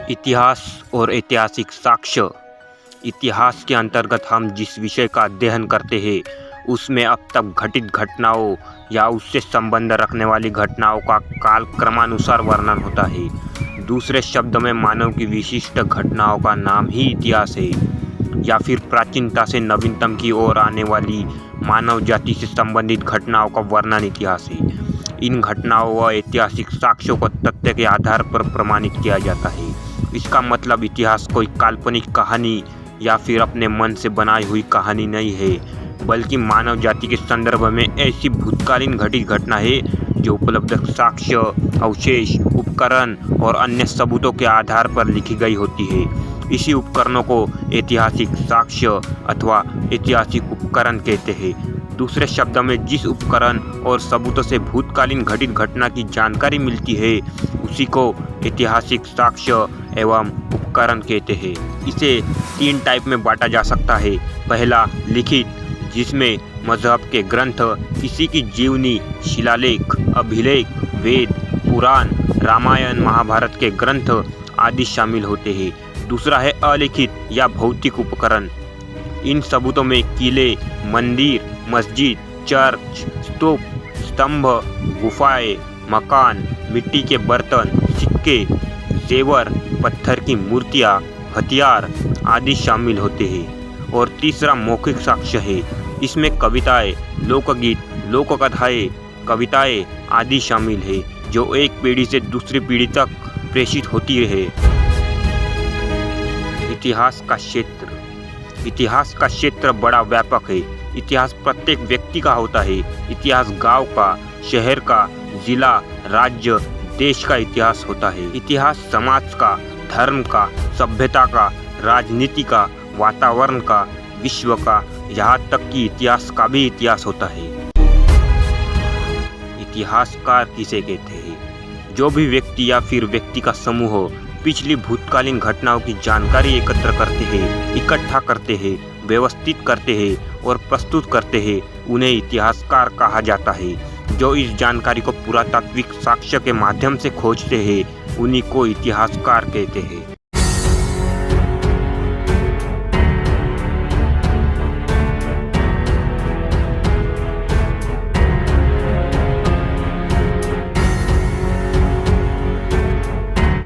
इतिहास और ऐतिहासिक साक्ष्य। इतिहास के अंतर्गत हम जिस विषय का अध्ययन करते हैं उसमें अब तक घटित घटनाओं या उससे संबंध रखने वाली घटनाओं का काल क्रमानुसार वर्णन होता है। दूसरे शब्द में मानव की विशिष्ट घटनाओं का नाम ही इतिहास है, या फिर प्राचीनता से नवीनतम की ओर आने वाली मानव जाति से संबंधित घटनाओं का वर्णन इतिहास है। इन घटनाओं व ऐतिहासिक साक्ष्यों को तथ्य के आधार पर प्रमाणित किया जाता है। इसका मतलब इतिहास कोई काल्पनिक कहानी या फिर अपने मन से बनाई हुई कहानी नहीं है, बल्कि मानव जाति के संदर्भ में ऐसी भूतकालीन घटित घटना है जो उपलब्ध साक्ष्य, अवशेष, उपकरण और अन्य सबूतों के आधार पर लिखी गई होती है। इसी उपकरणों को ऐतिहासिक साक्ष्य अथवा ऐतिहासिक उपकरण कहते हैं। दूसरे शब्द में जिस उपकरण और सबूतों से भूतकालीन घटित घटना की जानकारी मिलती है उसी को ऐतिहासिक साक्ष्य एवं उपकरण कहते हैं। इसे 3 टाइप में बांटा जा सकता है। पहला, लिखित, जिसमें मजहब के ग्रंथ, किसी की जीवनी, शिलालेख, अभिलेख, वेद, पुराण, रामायण, महाभारत के ग्रंथ आदि शामिल होते हैं। दूसरा है अलिखित या भौतिक उपकरण। इन सबूतों में किले, मंदिर, मस्जिद, चर्च, स्तूप, स्तंभ, गुफाएं, मकान, मिट्टी के बर्तन, सिक्के, जेवर, पत्थर की मूर्तियां, हथियार आदि शामिल होते हैं। और तीसरा मौखिक साक्ष्य है। इसमें कविताएं, लोकगीत, लोककथाएं, कविताएं आदि शामिल है जो एक पीढ़ी से दूसरी पीढ़ी तक प्रेषित होती रहे। इतिहास का क्षेत्र। इतिहास का क्षेत्र बड़ा व्यापक है। इतिहास प्रत्येक व्यक्ति का होता है। इतिहास गांव का, शहर का, जिला, राज्य, देश का इतिहास होता है। इतिहास समाज का, धर्म का, सभ्यता का, राजनीति का, वातावरण का, विश्व का, यहाँ तक कि इतिहास का भी इतिहास होता है। इतिहासकार किसे कहते हैं? जो भी व्यक्ति या फिर व्यक्ति का समूह पिछली भूतकालीन घटनाओं की जानकारी एकत्र करते हैं, इकट्ठा करते हैं, व्यवस्थित करते हैं और प्रस्तुत करते हैं, उन्हें इतिहासकार कहा जाता है। जो इस जानकारी को पुरातात्विक साक्ष्य के माध्यम से खोजते हैं उन्हीं को इतिहासकार कहते हैं।